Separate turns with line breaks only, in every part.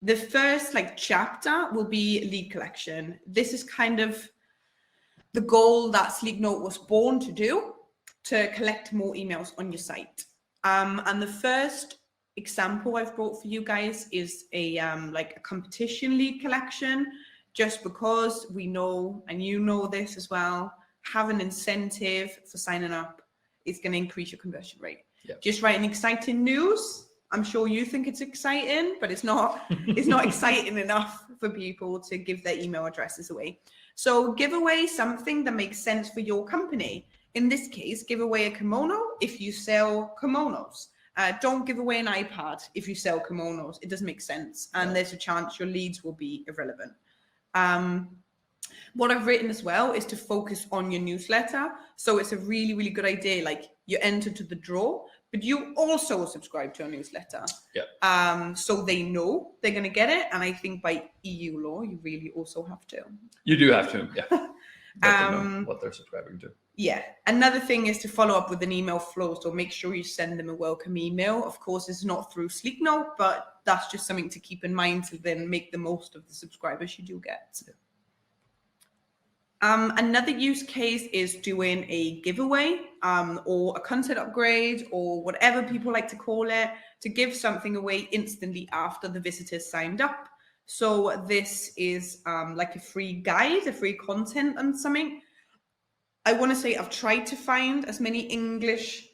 The first chapter will be lead collection. This is kind of the goal that Sleeknote was born to do, to collect more emails on your site. And the first example I've brought for you guys is a competition lead collection, just because we know, and you know this as well, have an incentive for signing up is going to increase your conversion rate.
Yep.
Just writing exciting news, I'm sure you think it's exciting, but it's not. It's not exciting enough for people to give their email addresses away. So give away something that makes sense for your company. In this case, give away a kimono if you sell kimonos. Don't give away an iPad if you sell kimonos. It doesn't make sense, and there's a chance your leads will be irrelevant. What I've written as well is to focus on your newsletter. So it's a really, really good idea. Like, you enter to the draw, but you also subscribe to a newsletter.
Yeah.
So they know they're going to get it. And I think by EU law, you really also have to.
You do have to, yeah. Let them know what they're subscribing to.
Yeah. Another thing is to follow up with an email flow. So make sure you send them a welcome email. Of course, it's not through Sleeknote, but that's just something to keep in mind to then make the most of the subscribers you do get.
Yeah.
Another use case is doing a giveaway or a content upgrade, or whatever people like to call it, to give something away instantly after the visitors signed up. So this is like a free guide, a free content on something. I want to say I've tried to find as many English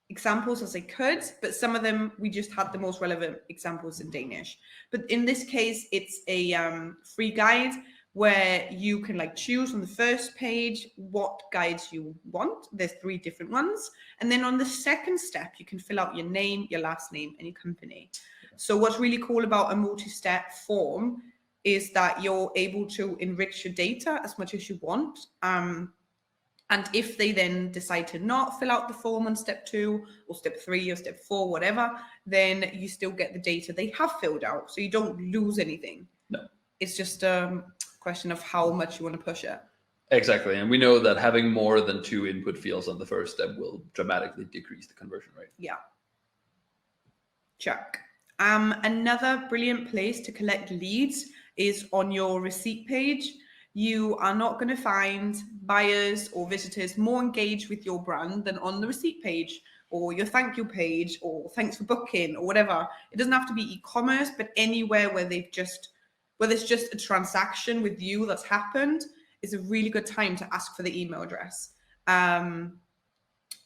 examples as I could, but some of them, we just had the most relevant examples in Danish. But in this case, it's a free guide where you can choose on the first page what guides you want. There's 3 different ones. And then on the second step, you can fill out your name, your last name, and your company. So what's really cool about a multi-step form is that you're able to enrich your data as much as you want. And if they then decide to not fill out the form on step 2 or step 3 or step 4, whatever, then you still get the data they have filled out. So you don't lose anything.
No.
It's just question of how much you want to push it.
Exactly. And we know that having more than 2 input fields on the first step will dramatically decrease the conversion rate.
Yeah. Check. Another brilliant place to collect leads is on your receipt page. You are not going to find buyers or visitors more engaged with your brand than on the receipt page, or your thank you page, or thanks for booking, or whatever. It doesn't have to be e-commerce, but anywhere where there's just a transaction with you that's happened is a really good time to ask for the email address. And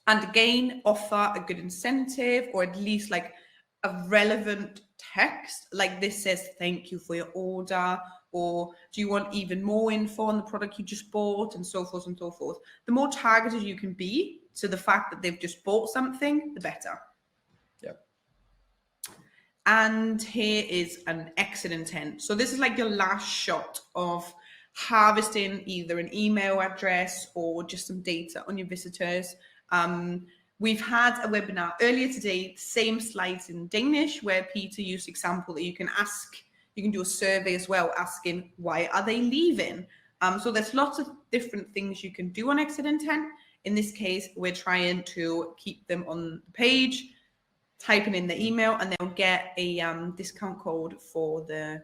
again, offer a good incentive, or at least a relevant text. Like this says, thank you for your order, or do you want even more info on the product you just bought, and so forth and so forth. The more targeted you can be to the fact that they've just bought something, the better. And here is an exit intent. So this is your last shot of harvesting either an email address or just some data on your visitors. We've had a webinar earlier today, same slides in Danish, where Peter used example that you can do a survey as well, asking why are they leaving? So there's lots of different things you can do on exit intent. In this case, we're trying to keep them on the page, typing in the email, and they'll get a discount code for the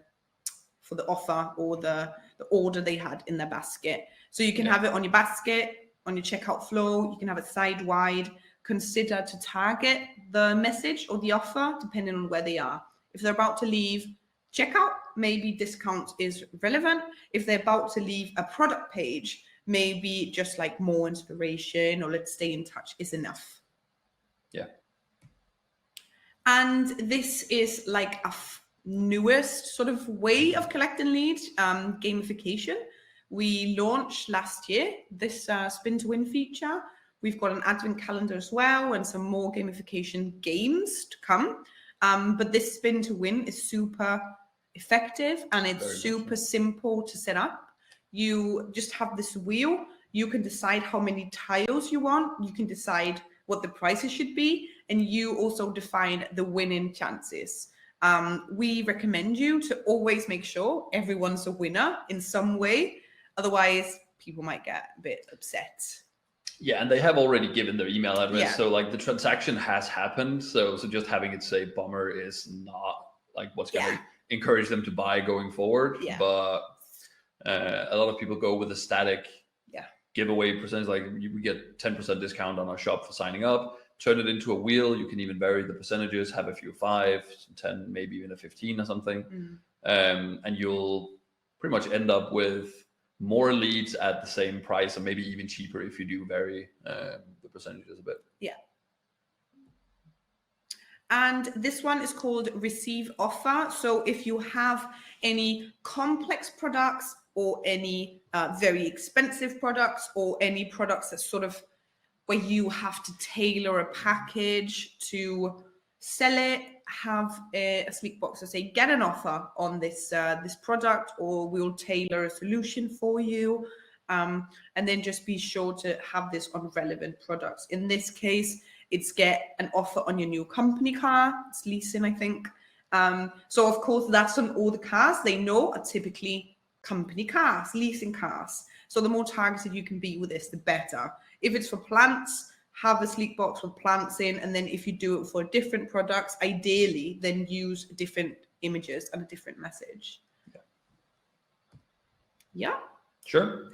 offer or the order they had in their basket. So you can have it on your basket, on your checkout flow. You can have it side wide. Consider to target the message or the offer depending on where they are. If they're about to leave checkout, maybe discount is relevant. If they're about to leave a product page, maybe just more inspiration or let's stay in touch is enough.
Yeah.
And this is a newest sort of way of collecting leads, gamification. We launched last year this spin to win feature. We've got an advent calendar as well and some more gamification games to come. But this spin to win is super effective and it's super simple to set up. You just have this wheel. You can decide how many tiles you want. You can decide what the prices should be, and you also define the winning chances. We recommend you to always make sure everyone's a winner in some way. Otherwise, people might get a bit upset.
Yeah, and they have already given their email address, so the transaction has happened. So just having it say bummer is not what's going to encourage them to buy going forward.
Yeah.
But a lot of people go with a static giveaway percentage, like we get 10% discount on our shop for signing up. Turn it into a wheel. You can even vary the percentages, have a few 5, 10, maybe even a 15 or something. And you'll pretty much end up with more leads at the same price, or maybe even cheaper if you do vary the percentages a bit.
Yeah. And this one is called receive offer. So if you have any complex products or any very expensive products, or any products that sort of where you have to tailor a package to sell it, have a sleek box to say, get an offer on this this product, or we'll tailor a solution for you. And then just be sure to have this on relevant products. In this case, it's get an offer on your new company car. It's leasing, I think. So of course, that's on all the cars they know are typically company cars, leasing cars. So the more targeted you can be with this, the better. If it's for plants, have a sleek box with plants in. And then if you do it for different products, ideally, then use different images and a different message. Yeah.
Sure.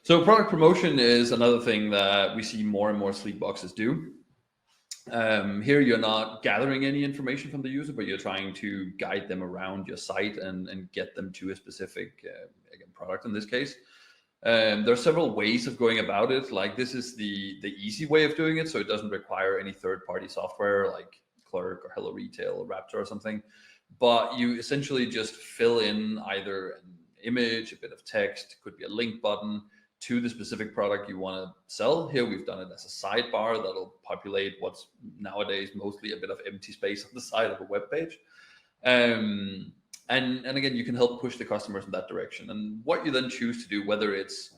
So product promotion is another thing that we see more and more sleek boxes do. Here you're not gathering any information from the user, but you're trying to guide them around your site and get them to a specific again, product in this case. There are several ways of going about it. Like this is the easy way of doing it, so it doesn't require any third-party software like Clerk or Hello Retail or Raptor or something. But you essentially just fill in either an image, a bit of text, could be a link button to the specific product you want to sell. Here we've done it as a sidebar that'll populate what's nowadays mostly a bit of empty space on the side of a web page. And again, you can help push the customers in that direction. And what you then choose to do, whether it's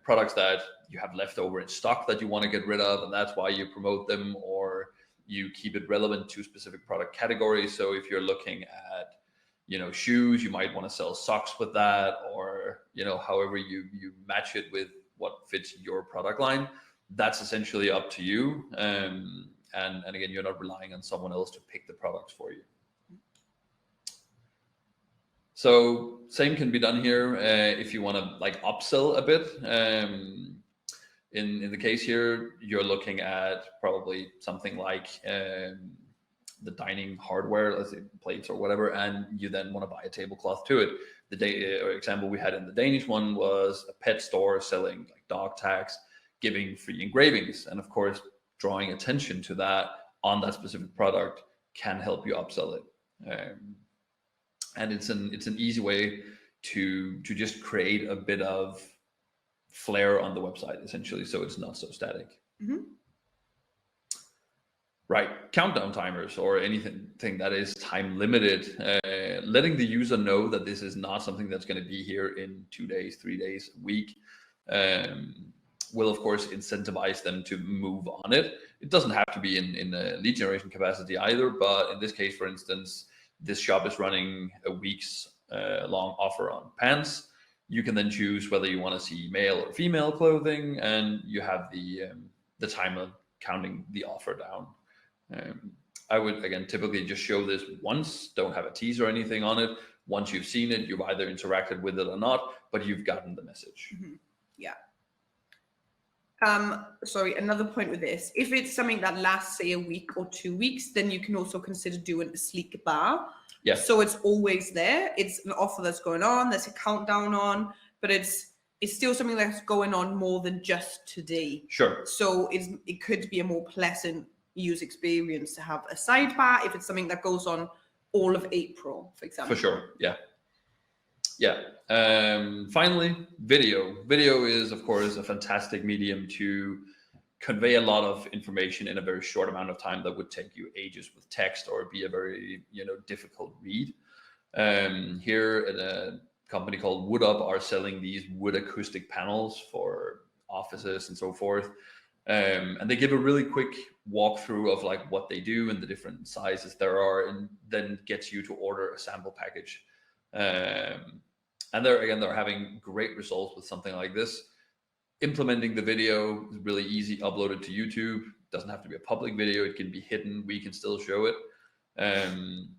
products that you have left over in stock that you want to get rid of, and that's why you promote them, or you keep it relevant to specific product categories. So if you're looking at shoes, you might want to sell socks with that, or however you match it with what fits your product line. That's essentially up to you. And again, you're not relying on someone else to pick the products for you. So same can be done here if you want to like upsell a bit. In the case here, you're looking at probably something like the dining hardware, let's say plates or whatever, and you then want to buy a tablecloth to it. The example we had in the Danish one was a pet store selling like dog tags, giving free engravings, and of course, drawing attention to that on that specific product can help you upsell it. And it's an easy way to just create a bit of flair on the website, essentially, so it's not so static.
Mm-hmm.
Right, countdown timers or anything that is time limited, letting the user know that this is not something that's going to be here in 2 days, 3 days, a week, will of course incentivize them to move on it. It doesn't have to be in a lead generation capacity either, but in this case, for instance, this shop is running a week's long offer on pants. You can then choose whether you want to see male or female clothing, and you have the timer counting the offer down. I would again typically just show this once, don't have a teaser or anything on it. Once you've seen it, you've either interacted with it or not, but you've gotten the message.
Mm-hmm. Yeah. Sorry, another point with this. If it's something that lasts, say, a week or 2 weeks, then you can also consider doing a sleek bar.
Yeah.
So it's always there. It's an offer that's going on, there's a countdown on, but it's still something that's going on more than just today.
Sure.
So it could be a more pleasant user experience to have a sidebar if it's something that goes on all of April, for example.
For sure, yeah. Finally, video. Video is, of course, a fantastic medium to convey a lot of information in a very short amount of time that would take you ages with text or be a very difficult read. Here at a company called Popups are selling these wood acoustic panels for offices and so forth. And they give a really quick walkthrough of like what they do and the different sizes there are, and then gets you to order a sample package. And they're having great results with something like this. Implementing the video is really easy. Upload it to YouTube. Doesn't have to be a public video. It can be hidden. We can still show it. And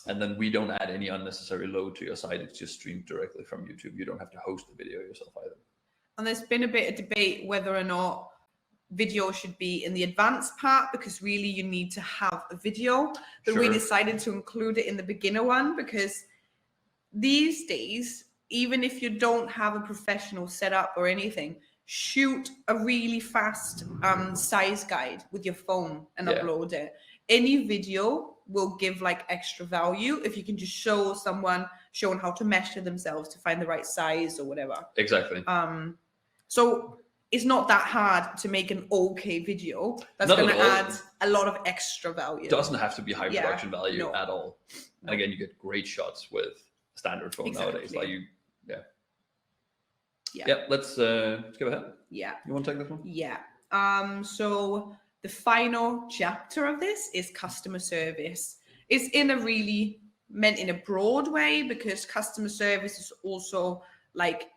And then we don't add any unnecessary load to your site. It's just streamed directly from YouTube. You don't have to host the video yourself either.
And there's been a bit of debate whether or not video should be in the advanced part, because really you need to have a video. But we decided to include it in the beginner one because these days, even if you don't have a professional setup or anything, shoot a really fast size guide with your phone and upload it. Any video will give like extra value if you can just show someone showing how to measure themselves to find the right size or whatever.
Exactly.
So it's not that hard to make an okay video that's going to add a lot of extra value.
It doesn't have to be high production value at all. And again, you get great shots with a standard phone nowadays. Like let's skip ahead. You want to take this one?
So the final chapter of this is customer service. It's meant in a broad way, because customer service is also like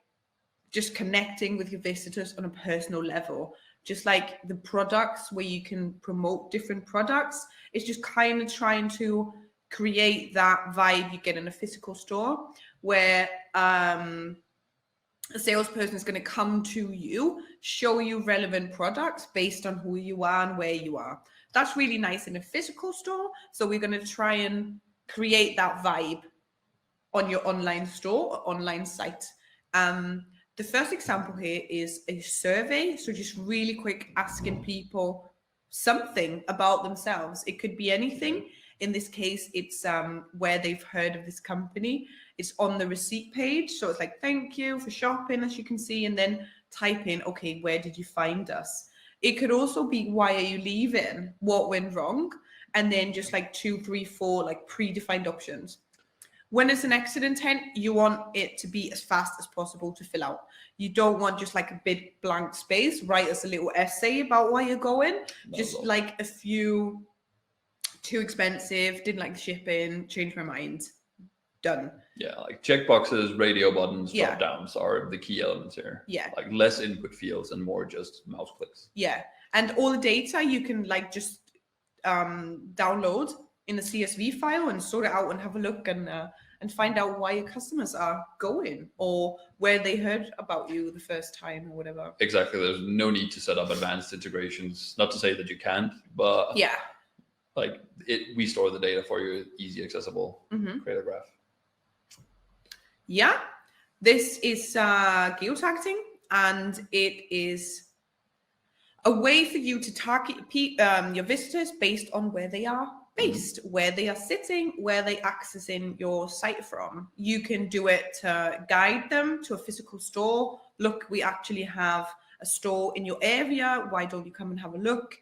just connecting with your visitors on a personal level. Just like the products where you can promote different products, it's just kind of trying to create that vibe you get in a physical store, where a salesperson is going to come to you, show you relevant products based on who you are and where you are. That's really nice in a physical store. So we're going to try and create that vibe on your online store or online site. The first example here is a survey. So just really quick, asking people something about themselves. It could be anything. In this case, it's where they've heard of this company. It's on the receipt page. So it's like, thank you for shopping, as you can see, and then type in, okay, where did you find us? It could also be, why are you leaving? What went wrong? And then just like 2, 3, 4 like predefined options. When it's an exit intent, you want it to be as fast as possible to fill out. You don't want just like a big blank space. Write us a little essay about why you're going. Just like a few, too expensive, didn't like the shipping, changed my mind, done.
Yeah, like checkboxes, radio buttons, drop downs are the key elements here.
Yeah.
Like less input fields and more just mouse clicks.
Yeah. And all the data you can like just download in a CSV file and sort it out and have a look and find out why your customers are going, or where they heard about you the first time or whatever.
Exactly. There's no need to set up advanced integrations. Not to say that you can't, but like we store the data for you, easy, accessible, create a graph.
Yeah, this is geotargeting, and it is a way for you to target your visitors based on where they are based, where they are sitting, where they accessing your site from. You can do it to guide them to a physical store. Look, we actually have a store in your area. Why don't you come and have a look?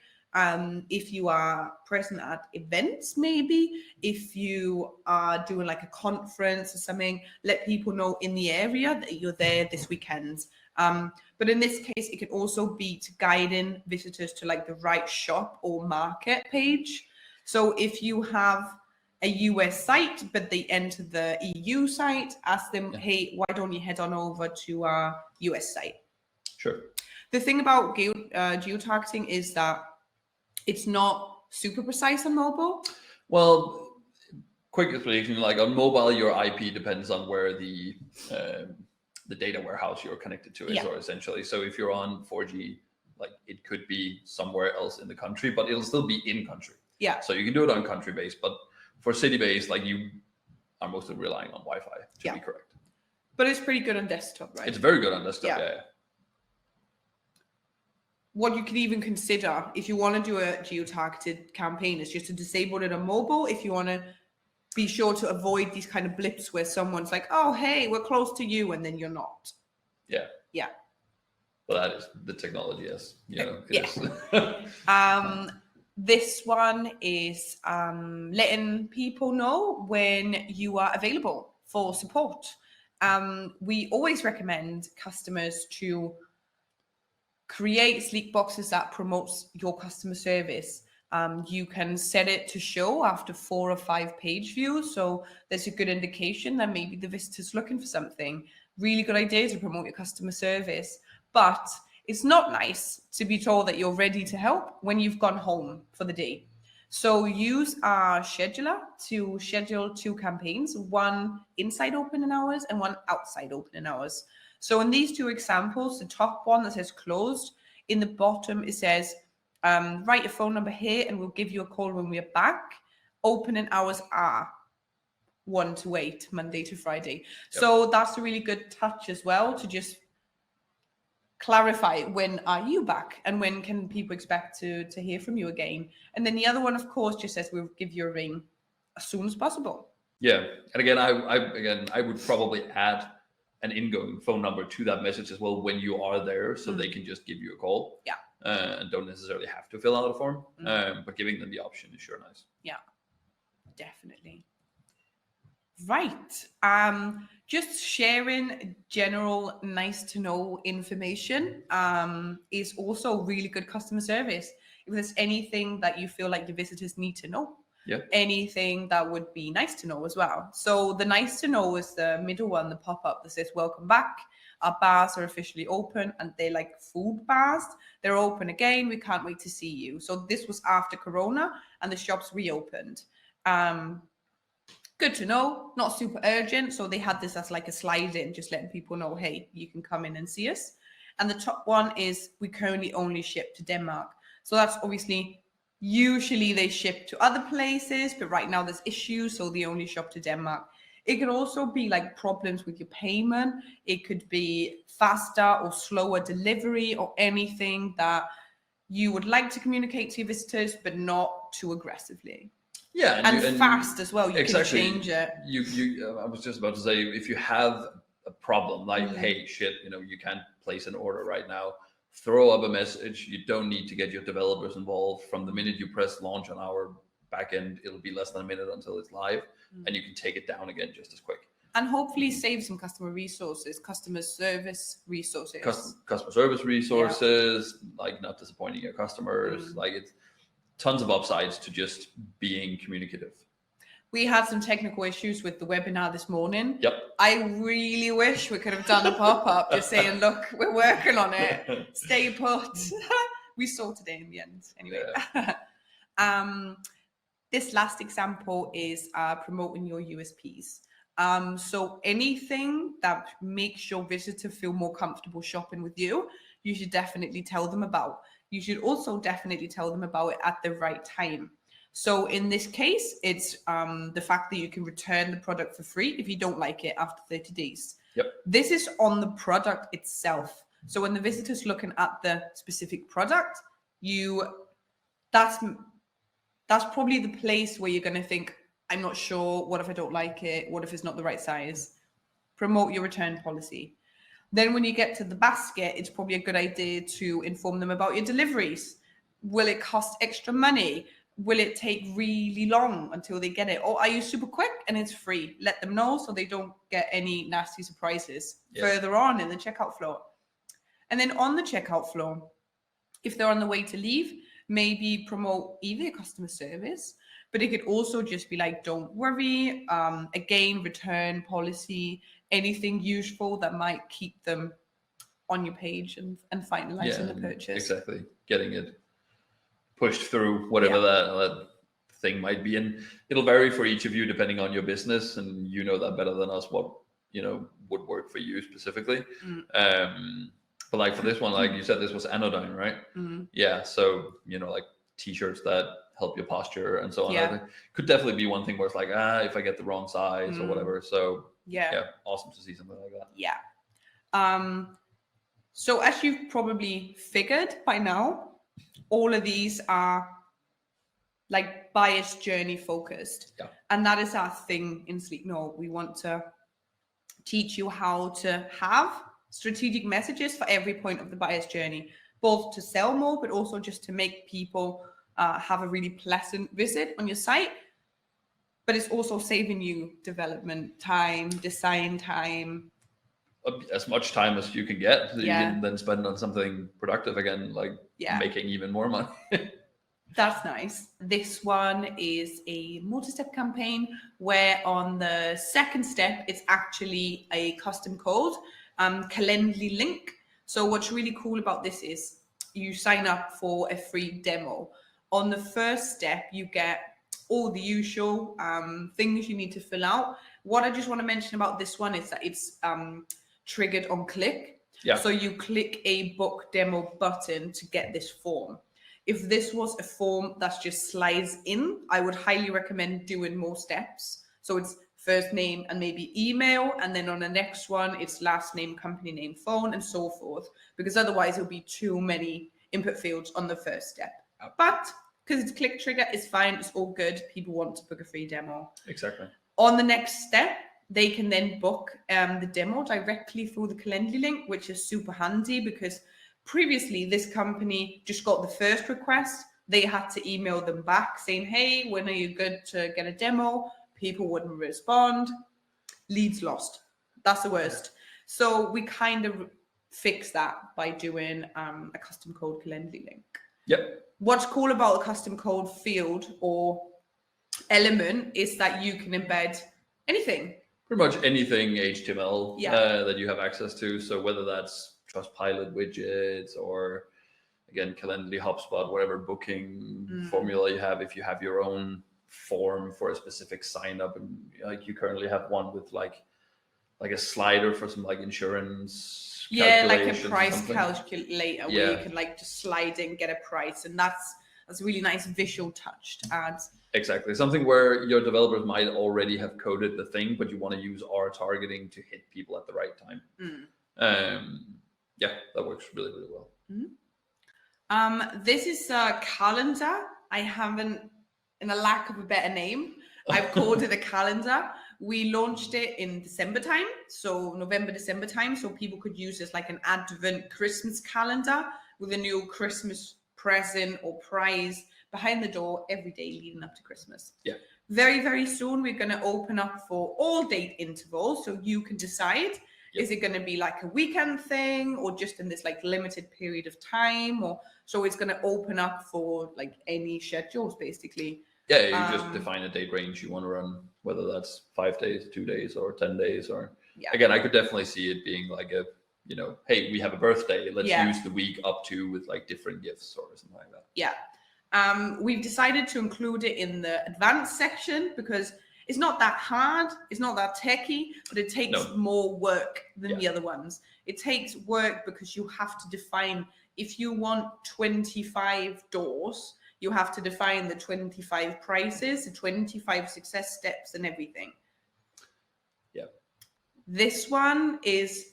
If you are present at events, maybe if you are doing like a conference or something, let people know in the area that you're there this weekend. But in this case, it can also be to guiding visitors to like the right shop or market page. So if you have a US site, but they enter the EU site, ask them, hey, why don't you head on over to our US site?
Sure.
The thing about geotargeting is that it's not super precise on mobile.
Well, quick explanation, like on mobile, your IP depends on where the data warehouse you're connected to is, or essentially. So if you're on 4G, like it could be somewhere else in the country, but it'll still be in country. Yeah. So you can do it on country base, but for city base, like you are mostly relying on Wi-Fi to be correct.
But it's pretty good on desktop, right?
It's very good on desktop, yeah.
What you could even consider if you want to do a geo-targeted campaign is just to disable it on mobile. If you want to be sure to avoid these kind of blips where someone's like, oh, hey, we're close to you, and then you're not.
Yeah.
Yeah.
Well, that is the technology, yes. You know,
this one is letting people know when you are available for support. We always recommend customers to create sleek boxes that promotes your customer service. You can set it to show after 4 or 5 page views. So there's a good indication that maybe the visitor's looking for something. Really good idea to promote your customer service. But it's not nice to be told that you're ready to help when you've gone home for the day. So use our scheduler to schedule 2 campaigns, one inside opening hours and one outside opening hours. So in these 2 examples, the top one that says closed, in the bottom it says, write a phone number here and we'll give you a call when we're back. Opening hours are 1 to 8, Monday to Friday.
Yep.
So that's a really good touch as well, to just clarify when are you back and when can people expect to hear from you again. And then the other one, of course, just says we'll give you a ring as soon as possible.
Yeah, and again, I would probably add an ingoing phone number to that message as well when you are there, so they can just give you a call.
Yeah.
And don't necessarily have to fill out a form, but giving them the option is sure nice.
Yeah, definitely. Right. Just sharing general nice to know information is also really good customer service. If there's anything that you feel like the visitors need to know, anything that would be nice to know as well. So the nice to know is the middle one, the pop-up that says welcome back. Our bars are officially open, and they're like food bars. They're open again. We can't wait to see you. So this was after Corona and the shops reopened. Good to know, not super urgent. So they had this as like a slide in, just letting people know, hey, you can come in and see us. And the top one is we currently only ship to Denmark. So that's obviously, usually they ship to other places, but right now there's issues, so they only shop to Denmark. It could also be like problems with your payment. It could be faster or slower delivery or anything that you would like to communicate to your visitors, but not too aggressively.
Yeah,
and fast as well. You
exactly,
can change it.
I was just about to say, if you have a problem like, hey, shit, you can't place an order right now, throw up a message. You don't need to get your developers involved. From the minute you press launch on our backend, it'll be less than a minute until it's live, and you can take it down again just as quick.
And hopefully save some customer resources, customer service resources.
Customer service resources, like not disappointing your customers. Like it's tons of upsides to just being communicative.
We had some technical issues with the webinar this morning.
Yep.
I really wish we could have done a pop-up just saying, look, we're working on it. Stay put. We sorted it in the end. Anyway. Yeah. This last example is promoting your USPs. So anything that makes your visitor feel more comfortable shopping with you, you should definitely tell them about. You should also definitely tell them about it at the right time. So in this case, it's the fact that you can return the product for free if you don't like it after 30 days.
Yep.
This is on the product itself. So when the visitor's looking at the specific product, that's probably the place where you're going to think, I'm not sure. What if I don't like it? What if it's not the right size? Promote your return policy. Then when you get to the basket, it's probably a good idea to inform them about your deliveries. Will it cost extra money? Will it take really long until they get it? Or are you super quick and it's free? Let them know so they don't get any nasty surprises further on in the checkout flow. And then on the checkout flow, if they're on the way to leave, maybe promote either customer service, but it could also just be like, don't worry, again, return policy, anything useful that might keep them on your page and finalizing the purchase.
Exactly. Getting it pushed through, whatever that thing might be. And it'll vary for each of you depending on your business. And you know that better than us, what, would work for you specifically. But like for this one, like you said, this was anodyne, right? Yeah. So, like t-shirts that help your posture and so on. I think could definitely be one thing where it's like, if I get the wrong size or whatever. So yeah, awesome to see something like that.
Yeah. So as you've probably figured by now, all of these are like buyer's journey focused. Yeah. And that is our thing in Sleek Note. We want to teach you how to have strategic messages for every point of the buyer's journey, both to sell more, but also just to make people have a really pleasant visit on your site. But it's also saving you development time, design time.
As much time as you can get, so you can then spend on something productive again, like making even more money.
That's nice. This one is a multi-step campaign where on the second step, it's actually a custom code, Calendly link. So what's really cool about this is you sign up for a free demo. On the first step, you get all the usual things you need to fill out. What I just want to mention about this one is that it's triggered on click.
Yeah.
So you click a book demo button to get this form. If this was a form that's just slides in, I would highly recommend doing more steps. So it's first name and maybe email, and then on the next one, it's last name, company name, phone, and so forth, because otherwise it'll be too many input fields on the first step. But because it's click trigger, it's fine, it's all good. People want to book a free demo.
Exactly.
On the next step, they can then book the demo directly through the Calendly link, which is super handy because previously this company just got the first request. They had to email them back saying, hey, when are you good to get a demo? People wouldn't respond. Leads lost. That's the worst. So we kind of fix that by doing a custom code Calendly link.
Yep.
What's cool about the custom code field or element is that you can embed anything.
Pretty much anything HTML
Yeah.
that you have access to. So whether that's Trustpilot widgets or, again, Calendly, HubSpot, whatever booking formula you have, if you have your own form for a specific sign up, and like you currently have one with like a slider for some like insurance,
like a price calculator where you can like just slide in, get a price, and that's a really nice visual touch to add.
Exactly, something where your developers might already have coded the thing, but you want to use our targeting to hit people at the right time. Yeah, that works really, really well.
This is a calendar. I haven't, in a lack of a better name, I've called it a calendar. We launched it in December time, so November, December time, so people could use this like an Advent Christmas calendar with a new Christmas present or prize behind the door every day leading up to Christmas.
Yeah.
Very, very soon, we're going to open up for all date intervals, so you can decide, is it going to be like a weekend thing or just in this like limited period of time? Or so it's going to open up for like any schedules, basically.
Yeah, you just define a date range you want to run, whether that's 5 days, 2 days, or 10 days. Or again, I could definitely see it being like a, hey, we have a birthday, let's use the week up to with like different gifts or something like that.
Yeah. We've decided to include it in the advanced section because it's not that hard, it's not that techy, but it takes more work than the other ones. It takes work because you have to define, if you want 25 doors, you have to define the 25 prices, the 25 success steps and everything.
Yeah.
This one is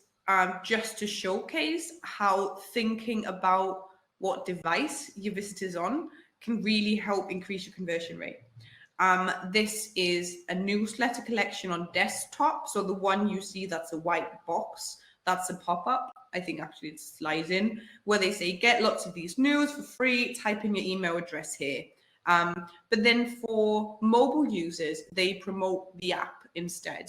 just to showcase how thinking about what device your visitor's on can really help increase your conversion rate. This is a newsletter collection on desktop. So the one you see that's a white box, that's a pop-up. I think actually it slides in where they say, get lots of these news for free, type in your email address here. But then for mobile users, they promote the app instead.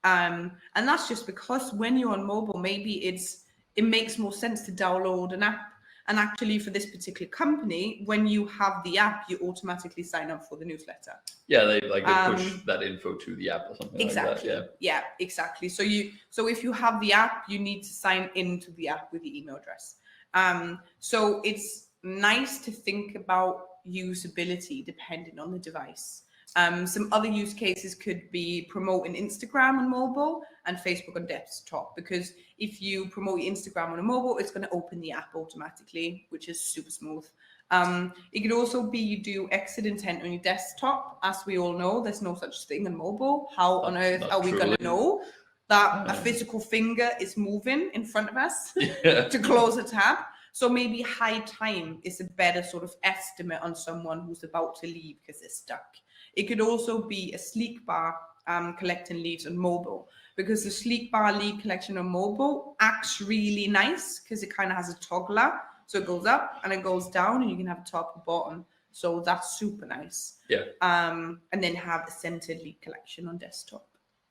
And that's just because when you're on mobile, maybe it makes more sense to download an app. And actually for this particular company, when you have the app, you automatically sign up for the newsletter.
Yeah, they push that info to the app or something
exactly.
like that.
Yeah, exactly. So if you have the app, you need to sign into the app with your email address. So it's nice to think about usability depending on the device. Some other use cases could be promoting Instagram on mobile and Facebook on desktop, because if you promote your Instagram on a mobile, it's going to open the app automatically, which is super smooth. It could also be you do exit intent on your desktop. As we all know, there's no such thing on mobile. How on earth are we going to know that a physical finger is moving in front of us to close a tab? So maybe high time is a better sort of estimate on someone who's about to leave because they're stuck. It could also be a sleek bar collecting leads on mobile, because the sleek bar lead collection on mobile acts really nice because it kind of has a toggler. So it goes up and it goes down and you can have a top and bottom. So that's super nice.
Yeah.
And then have a centered lead collection on desktop.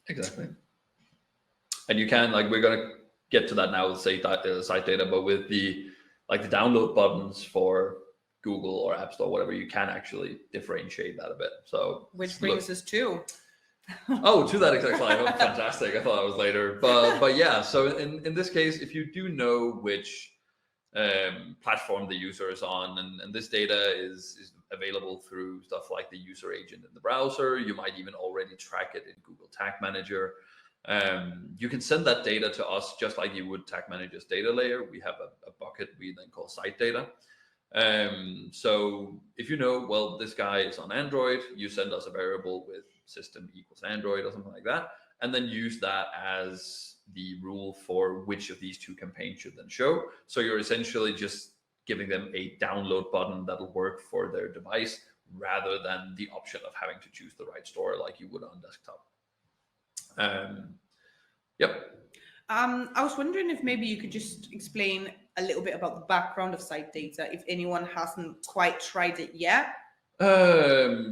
Exactly. And you can, like, we're going to get to that now with SiteData, but with the download buttons for Google or App Store, whatever, you can actually differentiate that a bit. So
which brings us to
to that exact slide. Oh, fantastic. I thought it was later, but yeah. So in this case, if you do know which platform the user is on, and this data is available through stuff like the user agent in the browser. You might even already track it in Google Tag Manager. You can send that data to us just like you would Tag Manager's data layer. We have a bucket we then call SiteData. So if you know, well, this guy is on Android, you send us a variable with system equals Android or something like that, and then use that as the rule for which of these two campaigns should then show. So you're essentially just giving them a download button that'll work for their device rather than the option of having to choose the right store like you would on desktop. Yep.
I was wondering if maybe you could just explain a little bit about the background of SiteData if anyone hasn't quite tried it yet.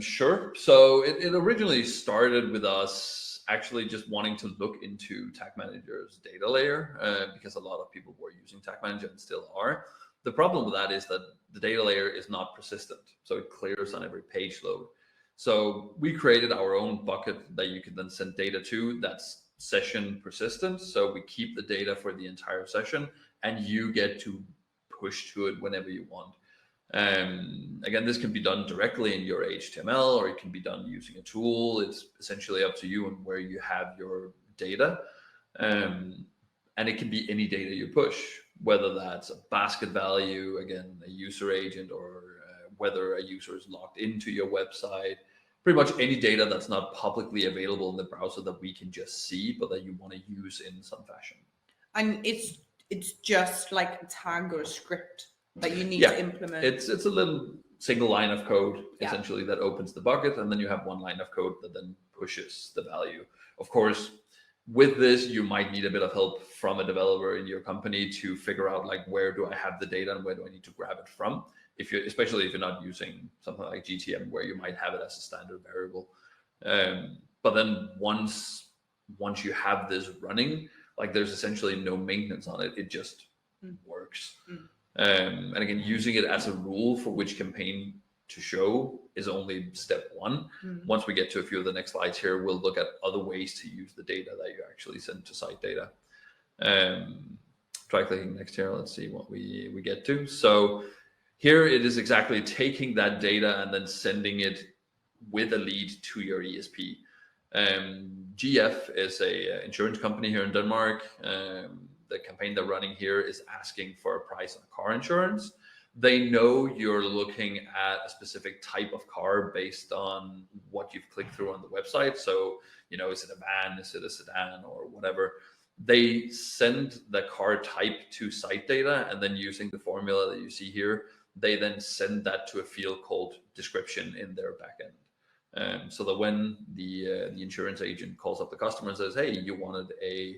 Sure. So it originally started with us actually just wanting to look into Tag Manager's data layer because a lot of people were using Tag Manager and still are. The problem with that is that the data layer is not persistent, so it clears on every page load. So we created our own bucket that you can then send data to that's session persistent. So we keep the data for the entire session and you get to push to it whenever you want. Again, this can be done directly in your HTML or it can be done using a tool. It's essentially up to you and where you have your data. And it can be any data you push, whether that's a basket value, again, a user agent, or whether a user is logged into your website. Pretty much any data that's not publicly available in the browser that we can just see, but that you want to use in some fashion.
And it's just like a tag or a script that you need to implement.
It's a little single line of code essentially that opens the bucket, and then you have one line of code that then pushes the value. Of course, with this, you might need a bit of help from a developer in your company to figure out like where do I have the data and where do I need to grab it from. Especially if you're not using something like GTM where you might have it as a standard variable. But then once you have this running, like there's essentially no maintenance on it. It just works. And again, using it as a rule for which campaign to show is only step one. Once we get to a few of the next slides here, we'll look at other ways to use the data that you actually send to SiteData. Try clicking next here. Let's see what we get to. So here it is exactly taking that data and then sending it with a lead to your ESP. GF is a insurance company here in Denmark. The campaign they're running here is asking for a price on car insurance. They know you're looking at a specific type of car based on what you've clicked through on the website. So, is it a van? Is it a sedan or whatever? They send the car type to SiteData, and then using the formula that you see here, they then send that to a field called description in their backend. So that when the insurance agent calls up the customer and says, hey, you wanted a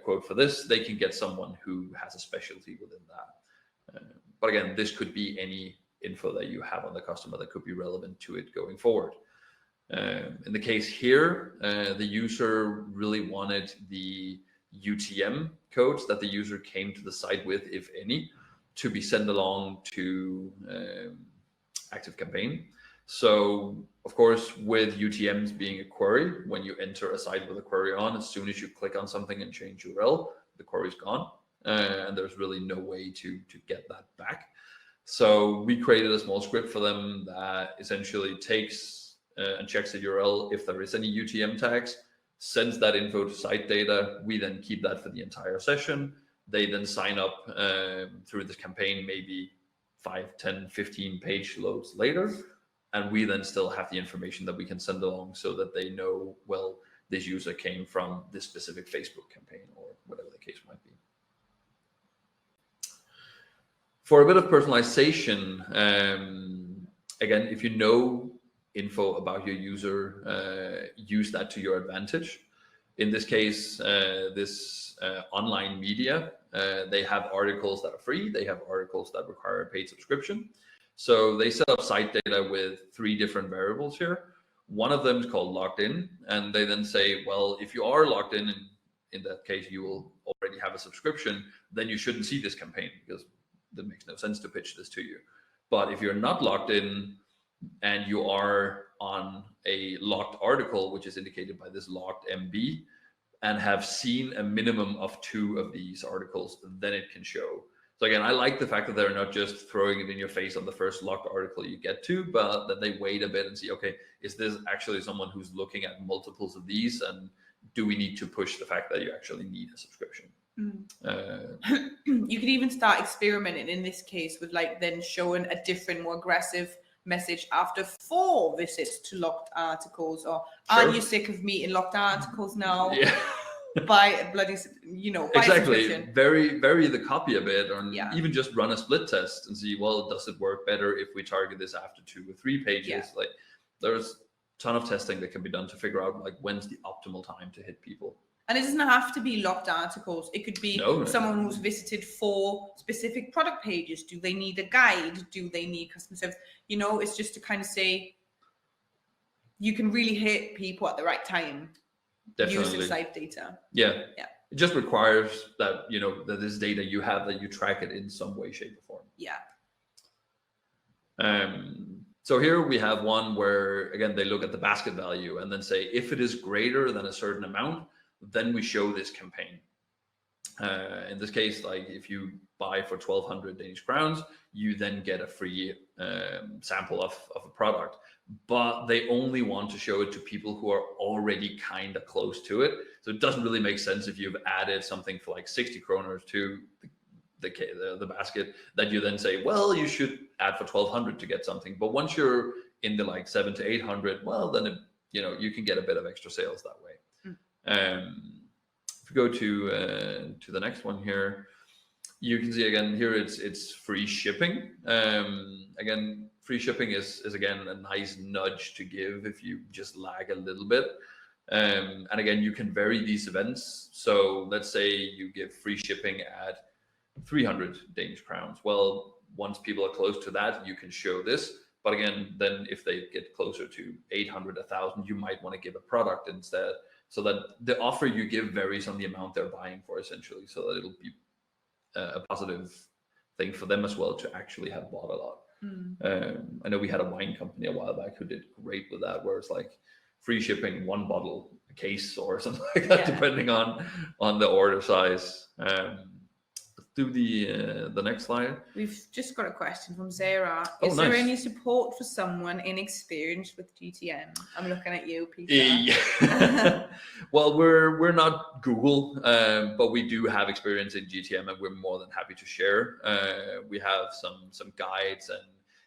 quote for this, they can get someone who has a specialty within that. But again, this could be any info that you have on the customer that could be relevant to it going forward. In the case here, the user really wanted the UTM codes that the user came to the site with, if any, to be sent along to ActiveCampaign. So, of course, with UTMs being a query, when you enter a site with a query on, as soon as you click on something and change URL, the query is gone. And there's really no way to get that back. So we created a small script for them that essentially takes and checks the URL if there is any UTM tags, sends that info to SiteData. We then keep that for the entire session. They then sign up through this campaign maybe 5, 10, 15 page loads later. And we then still have the information that we can send along so that they know, well, this user came from this specific Facebook campaign or whatever the case might be. For a bit of personalization, again, if you know info about your user, use that to your advantage. In this case, this online media, they have articles that are free. They have articles that require a paid subscription. So they set up SiteData with 3 different variables here. One of them is called logged in, and they then say, well, if you are logged in that case, you will already have a subscription, then you shouldn't see this campaign because it makes no sense to pitch this to you. But if you're not logged in and you are on a logged article, which is indicated by this logged MB, and have seen a minimum of 2 of these articles, then it can show. So again, I like the fact that they're not just throwing it in your face on the first locked article you get to, but that they wait a bit and see, okay, is this actually someone who's looking at multiples of these, and do we need to push the fact that you actually need a subscription?
You could even start experimenting in this case with like then showing a different, more aggressive message after 4 visits to locked articles, or aren't you sick of meeting locked articles now?
Yeah.
Buy a bloody, buy
exactly.
a subscription.
Vary the copy a bit, or
Yeah.
even just run a split test and see, well, does it work better if we target this after 2 or 3 pages?
Yeah.
Like, there's a ton of testing that can be done to figure out like when's the optimal time to hit people.
And it doesn't have to be locked articles. It could be someone who's visited 4 specific product pages. Do they need a guide? Do they need customer service? It's just to kind of say you can really hit people at the right time.
Definitely.
Using SiteData.
Yeah. It just requires that, that this data you have, that you track it in some way, shape, or form.
Yeah.
So here we have one where, again, they look at the basket value and then say, if it is greater than a certain amount, then we show this campaign. In this case, like if you buy for 1,200 Danish crowns, you then get a free sample of a product. But they only want to show it to people who are already kind of close to it. So it doesn't really make sense if you've added something for like 60 kroner to the basket, that you then say, well, you should add for 1,200 to get something. But once you're in the like 700 to 800, well, then you can get a bit of extra sales that way. If we go to the next one here, you can see again here it's free shipping. Again, free shipping is again a nice nudge to give if you just lag a little bit. And again, you can vary these events. So let's say you give free shipping at 300 Danish crowns. Well, once people are close to that, you can show this. But again, then if they get closer to 800, 1,000, you might want to give a product instead, so that the offer you give varies on the amount they're buying for, essentially, so that it'll be a positive thing for them as well to actually have bought a lot. I know we had a wine company a while back who did great with that, where it's like free shipping 1 bottle a case or something like that, depending on the order size. Do the next slide.
We've just got a question from Zara. Is there any support for someone inexperienced with GTM? I'm looking at you, Peter.
Yeah. Well, we're not Google, but we do have experience in GTM, and we're more than happy to share. We have some guides and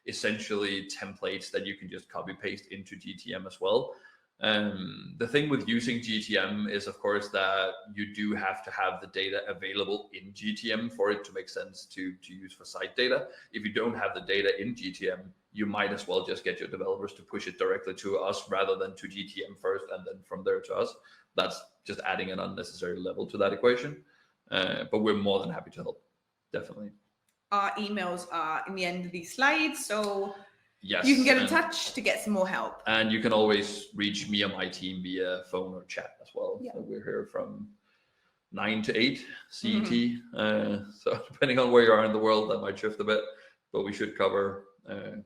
essentially templates that you can just copy paste into GTM as well. The thing with using GTM is, of course, that you do have to have the data available in GTM for it to make sense to use for SiteData. If you don't have the data in GTM, you might as well just get your developers to push it directly to us rather than to GTM first and then from there to us. That's just adding an unnecessary level to that equation. But we're more than happy to help, definitely.
Our emails are in the end of these slides, so
yes,
you can get in touch to get some more help.
And you can always reach me or my team via phone or chat as well.
Yeah.
So we're here from 9 to 8 CET. So depending on where you are in the world, that might shift a bit, but we should cover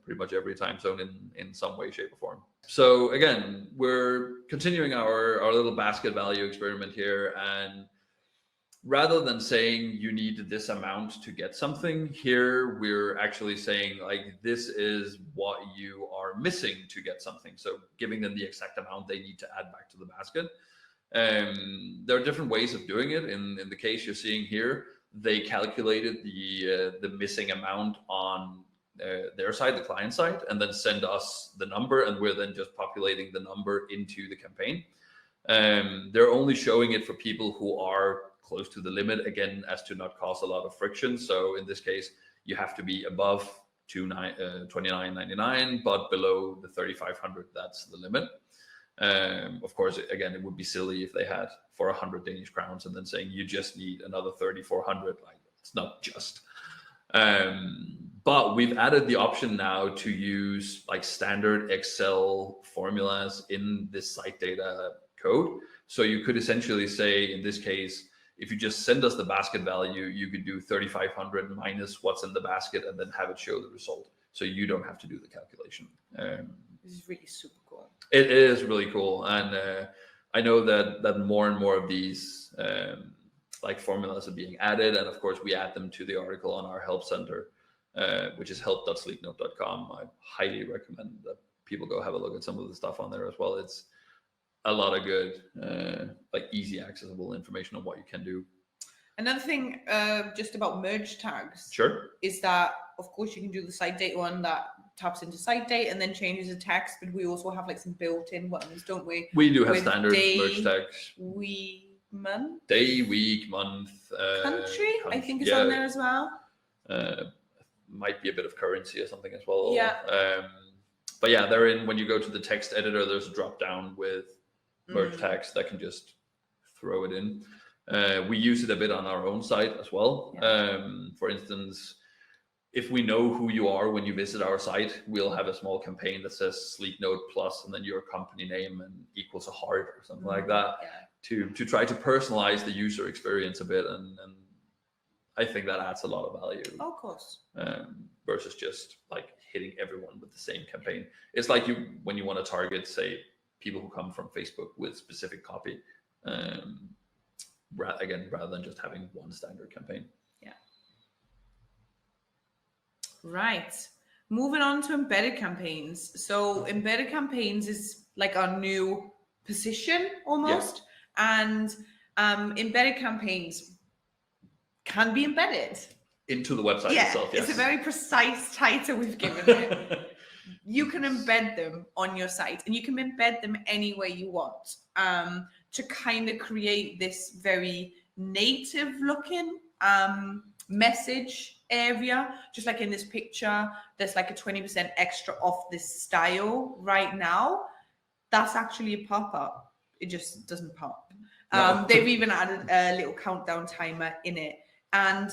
pretty much every time zone in some way, shape, or form. So again, we're continuing our little basket value experiment here, and rather than saying you need this amount to get something, here we're actually saying like this is what you are missing to get something. So giving them the exact amount they need to add back to the basket. There are different ways of doing it. In the case you're seeing here, they calculated the missing amount on their side, the client side, and then send us the number, and we're then just populating the number into the campaign. They're only showing it for people who are close to the limit, again, as to not cause a lot of friction. So in this case, you have to be above 29.99, but below the 3,500, that's the limit. Of course, again, it would be silly if they had for 100 Danish crowns and then saying you just need another 3,400. Like, it's not just. But we've added the option now to use like standard Excel formulas in this SiteData code. So you could essentially say, in this case, if you just send us the basket value, you could do 3,500 minus what's in the basket and then have it show the result. So you don't have to do the calculation.
This is really super cool.
It is really cool. And I know that more and more of these like formulas are being added, and of course we add them to the article on our help center, which is help.sleeknote.com. I highly recommend that people go have a look at some of the stuff on there as well. It's a lot of good, like easy accessible information on what you can do.
Another thing, just about merge tags.
Sure.
Is that, of course, you can do the SiteData one that taps into SiteData and then changes the text, but we also have like some built-in ones, don't we?
We do have
With
standard
day,
merge tags.
Month.
Day, week, month.
Country, I think is on there as well.
Might be a bit of currency or something as well.
Yeah.
But yeah, they're in, when you go to the text editor, there's a drop down with merge tags that can just throw it in. We use it a bit on our own site as well. Yeah. For instance, if we know who you are when you visit our site, we'll have a small campaign that says Sleek Note plus and then your company name and equals a heart or something like that, to try to personalize the user experience a bit, and I think that adds a lot of value.
Of course.
Versus just like hitting everyone with the same campaign. It's like when you want to target, say, people who come from Facebook with specific copy. Rather than just having one standard campaign.
Yeah. Right. Moving on to embedded campaigns. So embedded campaigns is like our new position almost. Yeah. And embedded campaigns can be embedded
into the website itself. Yes.
It's a very precise title we've given it. You can embed them on your site, and you can embed them any way you want, to kind of create this very native looking message area. Just like in this picture, there's like a 20% extra off this style right now. That's actually a pop-up. It just doesn't pop. No. They've even added a little countdown timer in it. And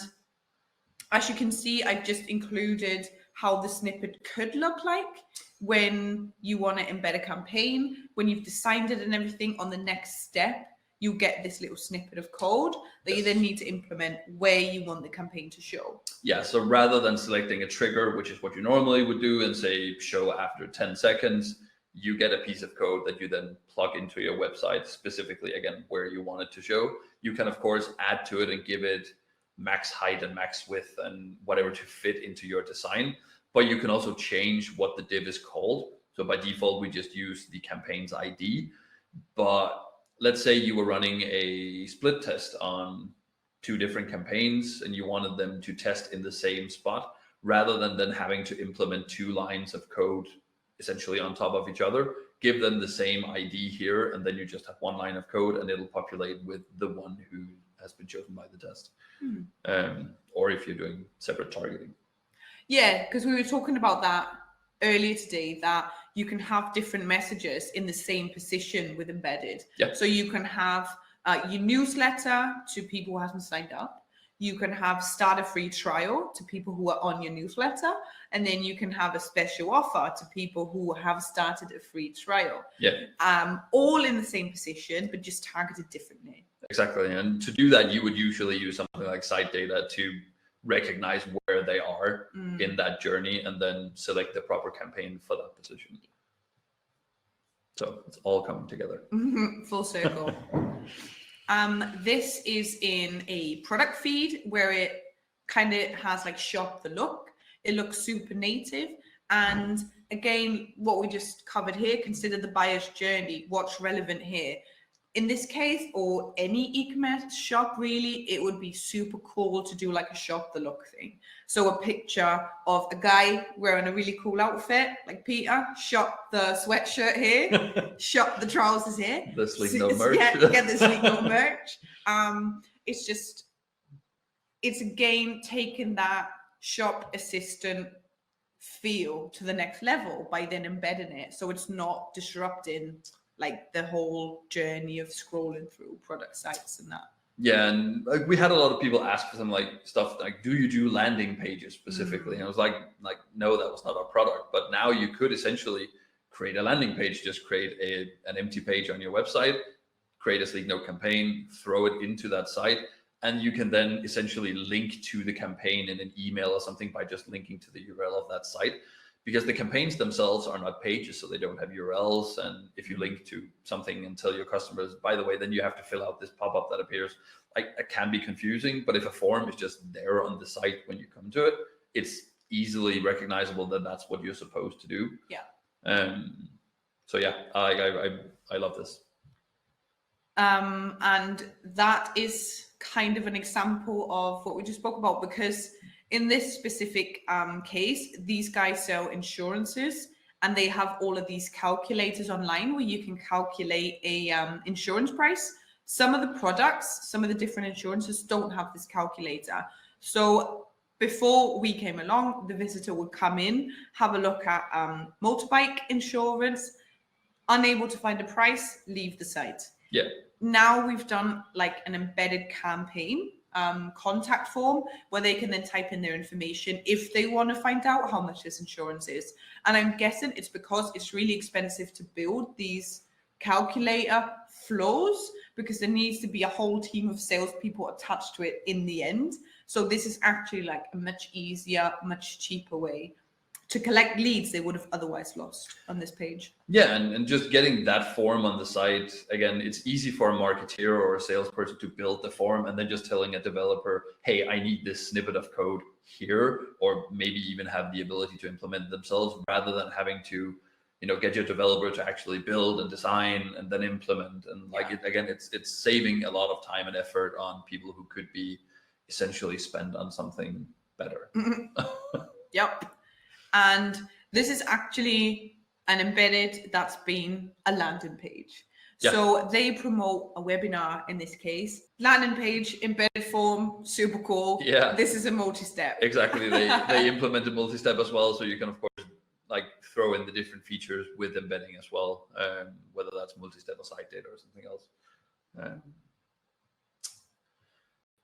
as you can see, I've just included how the snippet could look like when you want to embed a campaign. When you've designed it and everything, on the next step, you get this little snippet of code that you then need to implement where you want the campaign to show. Yeah,
so rather than selecting a trigger, which is what you normally would do, and say show after 10 seconds, you get a piece of code that you then plug into your website, specifically, again, where you want it to show. You can, of course, add to it and give it max height and max width and whatever to fit into your design. But you can also change what the div is called. So by default, we just use the campaign's ID. But let's say you were running a split test on 2 different campaigns and you wanted them to test in the same spot, rather than having to implement 2 lines of code essentially on top of each other, give them the same ID here, and then you just have 1 line of code and it'll populate with the one who has been chosen by the test. Or if you're doing separate targeting.
Yeah, because we were talking about that earlier today, that you can have different messages in the same position with embedded.
Yep.
So you can have your newsletter to people who haven't signed up. You can have start a free trial to people who are on your newsletter. And then you can have a special offer to people who have started a free trial.
Yeah.
All in the same position, but just targeted differently.
Exactly. And to do that, you would usually use something like SiteData to recognize where they are in that journey and then select the proper campaign for that position. So it's all coming together.
Full circle. This is in a product feed where it kind of has like shop the look. It looks super native. And again, what we just covered here, consider the buyer's journey, what's relevant here. In this case, or any e-commerce shop really, it would be super cool to do like a shop the look thing. So a picture of a guy wearing a really cool outfit, like Peter, shop the sweatshirt here, shop the trousers here.
The Sleek Note merch.
Yeah, get the Sleek Note merch. It's again taking that shop assistant feel to the next level by then embedding it. So it's not disrupting like the whole journey of scrolling through product sites and that.
Yeah, and like we had a lot of people ask for some like stuff like, do you do landing pages specifically? And I was like, no, that was not our product. But now you could essentially create a landing page, just create an empty page on your website, create a Sleek Note campaign, throw it into that site, and you can then essentially link to the campaign in an email or something by just linking to the URL of that site. because the campaigns themselves are not pages, so they don't have URLs. And if you link to something and tell your customers, by the way, then you have to fill out this pop-up that appears, like, it can be confusing. But if a form is just there on the site when you come to it, it's easily recognizable that that's what you're supposed to do.
Yeah.
So yeah, I love this.
And that is kind of an example of what we just spoke about, because in this specific case, these guys sell insurances, and they have all of these calculators online where you can calculate a insurance price. Some of the products, some of the different insurances don't have this calculator. So before we came along, the visitor would come in, have a look at motorbike insurance, unable to find a price, leave the site.
Yeah.
Now we've done like an embedded campaign contact form where they can then type in their information if they want to find out how much this insurance is. And I'm guessing it's because it's really expensive to build these calculator flows, because there needs to be a whole team of salespeople attached to it in the end. So this is actually like a much easier, much cheaper way to collect leads they would have otherwise lost on this page.
Yeah, and just getting that form on the site, again, it's easy for a marketeer or a salesperson to build the form and then just telling a developer, hey, I need this snippet of code here, or maybe even have the ability to implement it themselves, rather than having to, get your developer to actually build and design and then implement. And it's saving a lot of time and effort on people who could be essentially spent on something better.
Mm-hmm. Yep. And this is actually an embedded that's been a landing page. Yeah. So they promote a webinar in this case. Landing page, embedded form, super cool.
Yeah.
This is a multi-step.
Exactly. They implemented multi-step as well. So you can, of course, like throw in the different features with embedding as well, whether that's multi-step or SiteData or something else.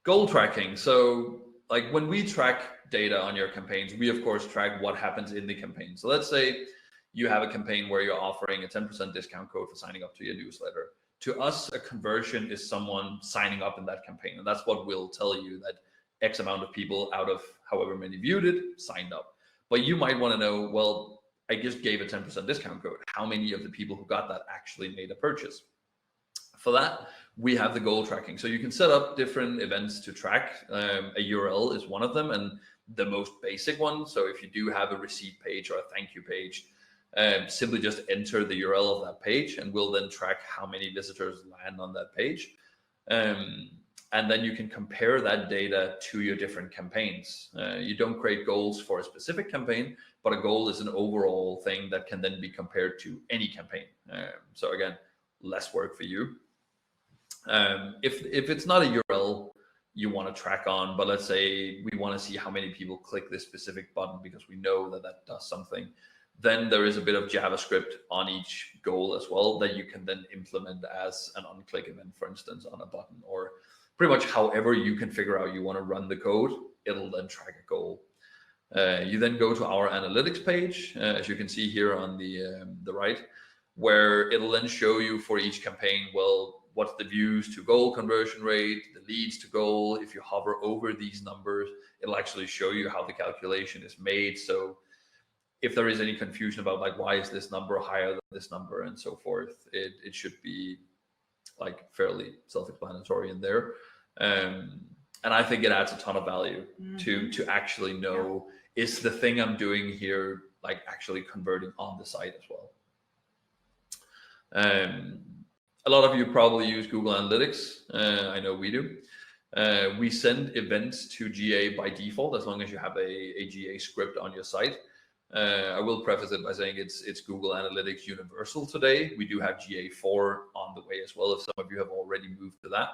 Goal tracking. So like when we track data on your campaigns, we of course track what happens in the campaign. So let's say you have a campaign where you're offering a 10% discount code for signing up to your newsletter. To us, a conversion is someone signing up in that campaign. And that's what will tell you that X amount of people out of however many viewed it signed up. But you might want to know, well, I just gave a 10% discount code. How many of the people who got that actually made a purchase? For that, we have the goal tracking. So you can set up different events to track. A URL is one of them, and the most basic one. So if you do have a receipt page or a thank you page, simply just enter the URL of that page, and we'll then track how many visitors land on that page. And then you can compare that data to your different campaigns. You don't create goals for a specific campaign, but a goal is an overall thing that can then be compared to any campaign. So again, less work for you. If it's not a URL you want to track on, but let's say we want to see how many people click this specific button because we know that that does something, then there is a bit of JavaScript on each goal as well that you can then implement as an on-click event, for instance, on a button, or pretty much however you can figure out you want to run the code, it'll then track a goal. You then go to our analytics page, as you can see here on the right, where it'll then show you for each campaign, well, what's the views to goal conversion rate, the leads to goal. If you hover over these numbers, it'll actually show you how the calculation is made. So if there is any confusion about like, why is this number higher than this number and so forth, it should be like fairly self-explanatory in there. And I think it adds a ton of value to actually know, is the thing I'm doing here like actually converting on the site as well. A lot of you probably use Google Analytics. I know we do. We send events to GA by default as long as you have a GA script on your site. I will preface it by saying it's Google Analytics Universal today. We do have GA4 on the way as well, if some of you have already moved to that.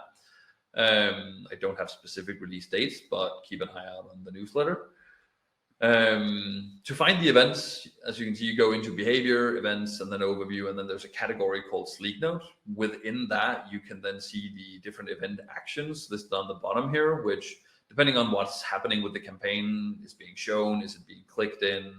I don't have specific release dates, but keep an eye out on the newsletter. To find the events, as you can see, you go into behavior, events, and then overview, and then there's a category called Sleek Note. Within that, you can then see the different event actions listed on the bottom here, which, depending on what's happening with the campaign, is being shown, is it being clicked in,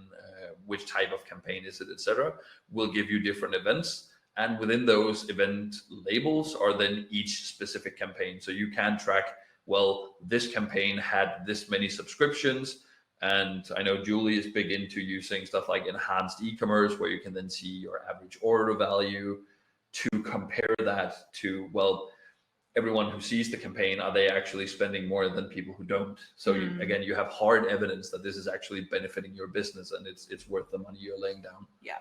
which type of campaign is it, etc., will give you different events. And within those event labels are then each specific campaign. So you can track, well, this campaign had this many subscriptions, And I know Julie is big into using stuff like enhanced e-commerce, where you can then see your average order value to compare that to, well, everyone who sees the campaign, are they actually spending more than people who don't? So you have hard evidence that this is actually benefiting your business and it's worth the money you're laying down.
Yeah,